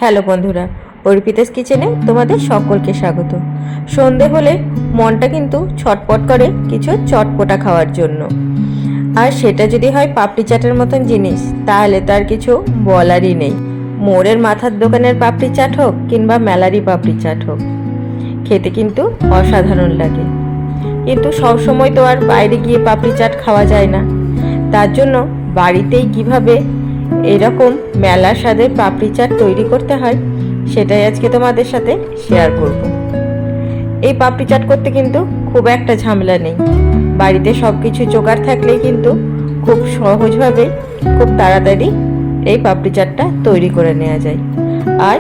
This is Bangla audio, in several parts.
হ্যালো বন্ধুরা, অর্পিতাস কিচেনে তোমাদের সকলকে স্বাগত। সন্ধে হলে মনটা কিন্তু ছটপট করে কিছু চটপটা খাওয়ার জন্য, আর সেটা যদি হয় পাপড়ি চাটের মতন জিনিস, তাহলে তার কিছু বলারই নেই। মোড়ের মাথার দোকানের পাপড়ি চাট হোক কিংবা মেলারি পাপড়ি চাট হোক, খেতে কিন্তু অসাধারণ লাগে। কিন্তু সবসময় তো আর বাইরে গিয়ে পাপড়ি চাট খাওয়া যায় না, তার জন্য বাড়িতেই কিভাবে এরকম মেলার স্বাদের পাপড়ি চাট তৈরি করতে হয় সেটাই আজকে তোমাদের সাথে শেয়ার করব। এই পাপড়ি চাট করতে কিন্তু খুব একটা ঝামেলা নেই, বাড়িতে সব কিছু জোগাড় থাকলেই কিন্তু খুব সহজভাবে খুব তাড়াতাড়ি এই পাপড়ি চাটটা তৈরি করে নেওয়া যায়। আর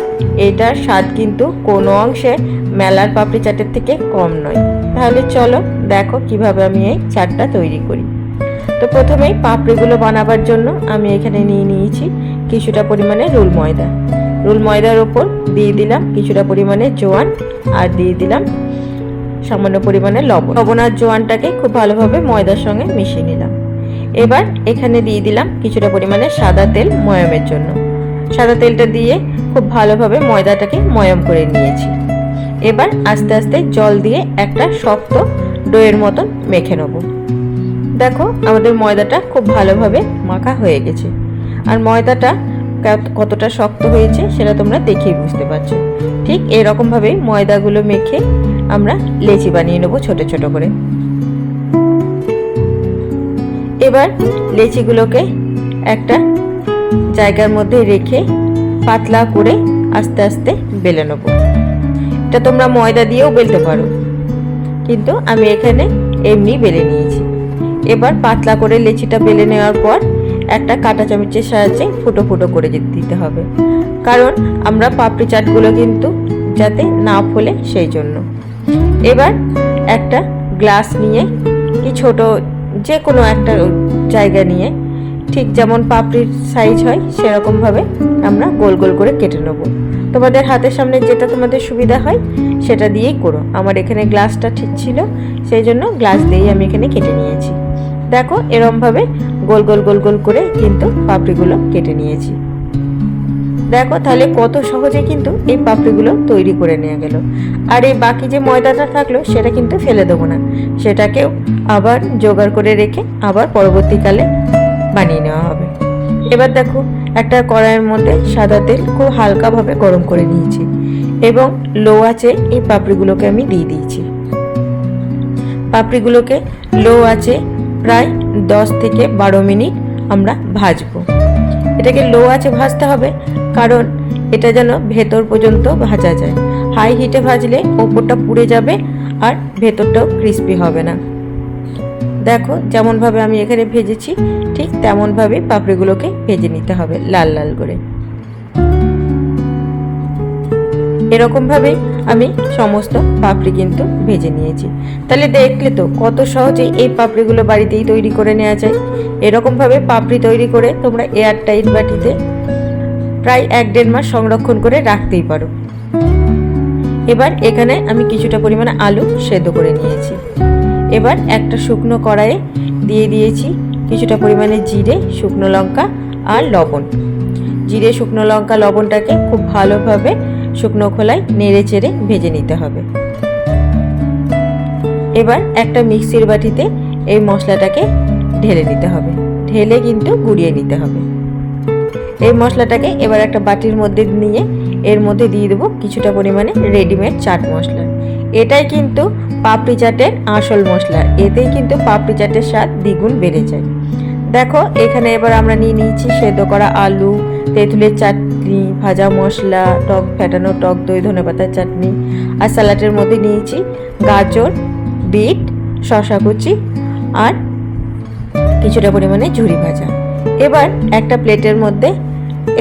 এটার স্বাদ কিন্তু কোনো অংশে মেলার পাপড়ি চাটের থেকে কম নয়। তাহলে চলো দেখো কিভাবে আমি এই চাটটা তৈরি করি। তো প্রথমেই পাপড়িগুলো বানাবার জন্য আমি এখানে নিয়ে নিয়েছি কিছুটা পরিমাণে রুল ময়দা। রুল ময়দার ওপর দিয়ে দিলাম কিছুটা পরিমাণে জোয়ান, আর দিয়ে দিলাম সামান্য পরিমাণে লবণ। লবণ আর জোয়ানটাকে খুব ভালোভাবে ময়দার সঙ্গে মিশিয়ে নিলাম। এবার এখানে দিয়ে দিলাম কিছুটা পরিমাণে সাদা তেল ময়ামের জন্য। সাদা তেলটা দিয়ে খুব ভালোভাবে ময়দাটাকে ময়াম করে নিয়েছি। এবার আস্তে আস্তে জল দিয়ে একটা শক্ত ডোয়ের মতন মেখে নেব। দেখো আমাদের ময়দাটা খুব ভালোভাবে মাখা হয়ে গেছে, আর ময়দাটা কতটা শক্ত হয়েছে সেটা তোমরা দেখেই বুঝতে পারছো। ঠিক এরকমভাবেই ময়দাগুলো মেখে আমরা লেচি বানিয়ে নেবো ছোট ছোট করে। এবার লেচিগুলোকে একটা জায়গার মধ্যে রেখে পাতলা করে আস্তে আস্তে বেলে নেব। এটা তোমরা ময়দা দিয়েও বেলতে পারো, কিন্তু আমি এখানে এমনি বেলে নিয়েছি। এবার পাতলা করে লেচিটা বেলে নেওয়ার পর একটা কাঁটা চামচের সাহায্যে ফুটো ফুটো করে দিতে হবে, কারণ আমরা পাপড়ি চাটগুলো কিন্তু যাতে না ফোলে সেই জন্য। এবার একটা গ্লাস নিয়ে কি ছোট যে কোনো একটা জায়গা নিয়ে ঠিক যেমন পাপড়ির সাইজ হয় সেরকমভাবে আমরা গোল গোল করে কেটে নেব। তোমাদের হাতের সামনে যেটা তোমাদের সুবিধা হয় সেটা দিয়েই করো। আমার এখানে গ্লাসটা ঠিক ছিল, সেই জন্য গ্লাস দিয়েই আমি এখানে কেটে নিয়েছি। দেখো এরমভাবে গোল গোল গোল গোল করে কিন্তু পাপড়িগুলো কেটে নিয়েছি। দেখো তাহলে কত সহজে কিন্তু এই পাপড়িগুলো তৈরি করে নেওয়া গেল। আর এই বাকি যে ময়দাটা থাকলো সেটা কিন্তু ফেলে দেবো না, সেটাকেও আবার জোগাড় করে রেখে আবার পরবর্তীকালে বানিয়ে নেওয়া হবে। এবার দেখো একটা কড়াইয়ের মধ্যে সাদা তেল খুব হালকাভাবে গরম করে নিয়েছি এবং লো আঁচে এই পাপড়িগুলোকে আমি দিয়ে দিয়েছি। পাপড়িগুলোকে লো আঁচে প্রায় 10 থেকে 12 মিনিট আমরা ভাজবো। এটাকে লো আঁচে ভাজতে হবে, কারণ এটা যেন ভেতর পর্যন্ত ভাজা যায়। হাই হিটে ভাজলে ওপরটা পুড়ে যাবে আর ভেতরটাও ক্রিস্পি হবে না। দেখো যেমনভাবে আমি এখানে ভেজেছি ঠিক তেমনভাবে পাপড়িগুলোকে ভেজে নিতে হবে লাল লাল করে। এরকমভাবেই আমি সমস্ত পাপড়ি কিন্তু ভেজে নিয়েছি। তাহলে দেখলে তো কত সহজেই এই পাপড়িগুলো বাড়িতেই তৈরি করে নেওয়া যায়। এরকমভাবে পাপড়ি তৈরি করে তোমরা এয়ার টাইট বাটিতে প্রায় 1-1.5 মাস সংরক্ষণ করে রাখতেই পারো। এবার এখানে আমি কিছুটা পরিমাণে আলু সেদ্ধ করে নিয়েছি। এবার একটা শুকনো কড়াইয়ে দিয়ে দিয়েছি কিছুটা পরিমাণে জিরে, শুকনো লঙ্কা আর লবণ। জিরে, শুকনো লঙ্কা, লবণটাকে খুব ভালোভাবে শুকনো খোলায় নেড়ে চেড়ে ভেজে নিতে হবে। এবার একটা মিক্সির বাটিতে এই মশলাটাকে ঢেলে নিতে হবে, ঢেলে কিন্তু গুঁড়িয়ে নিতে হবে। এই মশলাটাকে এবার একটা বাটির মধ্যে নিয়ে এর মধ্যে দিয়ে দেবো কিছুটা পরিমাণে রেডিমেড চাট মশলা। এটাই কিন্তু পাপড়ি চাটের আসল মশলা, এতেই কিন্তু পাপড়ি চাটের স্বাদ দ্বিগুণ বেড়ে যায়। দেখো এখানে এবার আমরা নিয়ে নিয়েছি সেদ্ধ করা আলু, তেঁতুলের চাটনি, ভাজা মশলা, টক ফেটানো টক দই, ধনেপাতার চাটনি, আর স্যালাডের মধ্যে নিয়েছি গাজর, বিট, শসা কুচি আর কিছুটা পরিমাণে ঝুরি ভাজা। এবার একটা প্লেটের মধ্যে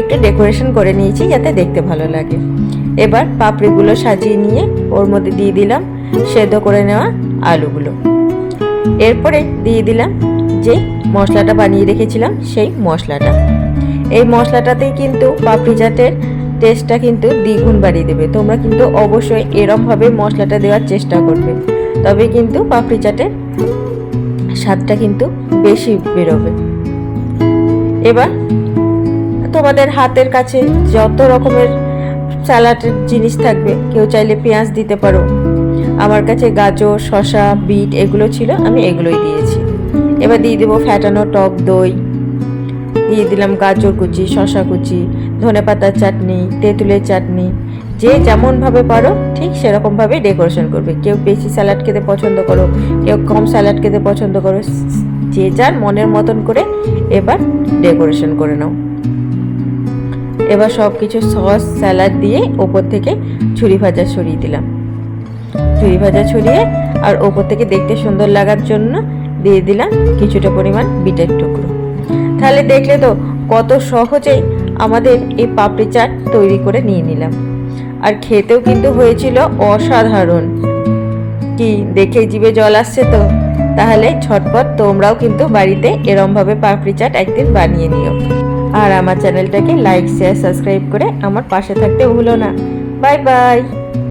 একটু ডেকোরেশন করে নিয়েছি যাতে দেখতে ভালো লাগে। এবার পাপড়িগুলো সাজিয়ে নিয়ে ওর মধ্যে দিয়ে দিলাম সেদ্ধ করে নেওয়া আলুগুলো। এরপরে দিয়ে দিলাম যে মশলাটা বানিয়ে রেখেছিলাম সেই মশলাটা। এই মশলাটাতেই কিন্তু পাপড়ি চাটের টেস্টটা কিন্তু দ্বিগুণ বাড়িয়ে দেবে। তোমরা কিন্তু অবশ্যই এরমভাবে মশলাটা দেওয়ার চেষ্টা করবে, তবে কিন্তু পাপড়ি চাটের স্বাদটা কিন্তু বেশি বেরোবে। এবার তোমাদের হাতের কাছে যত রকমের স্যালাডের জিনিস থাকবে, কেউ চাইলে পেঁয়াজ দিতে পারো। আমার কাছে গাজর, শসা, বিট এগুলো ছিল, আমি এগুলোই দিয়েছি। এবার দিয়ে দেবো ফ্যাটানো টক দই, দিয়ে দিলাম গাজর কুচি, শসা কুচি, ধনেপাতার চাটনি, তেঁতুলের চাটনি। যে যেমনভাবে পারো ঠিক সেরকমভাবে ডেকোরেশন করবে। কেউ বেশি স্যালাড খেতে পছন্দ করো, কেউ কম স্যালাড খেতে পছন্দ করো, যে যার মনের মতন করে এবার ডেকোরেশন করে নাও। এবার সব কিছু সস স্যালাড দিয়ে ওপর থেকে ঝুরি ভাজা ছড়িয়ে দিলাম। ঝুরি ভাজা ছড়িয়ে আর ওপর থেকে দেখতে সুন্দর লাগার জন্য দিয়ে দিলাম কিছুটা পরিমাণ বিটের টুকরো। তাহলে দেখলে তো কত সহজেই আমাদের এই পাপড়ি চাট তৈরি করে নিয়ে নিলাম। আর খেতেও কিন্তু হয়েছিল অসাধারণ। কি দেখে জিভে জল আসছে তো? তাহলে ঝটপট তোমরাও কিন্তু বাড়িতে এরমভাবে পাপড়ি চাট একদিন বানিয়ে নিও। আর আমার চ্যানেলটাকে লাইক, শেয়ার, সাবস্ক্রাইব করে আমার পাশে থাকতে ভুলো না। Bye bye.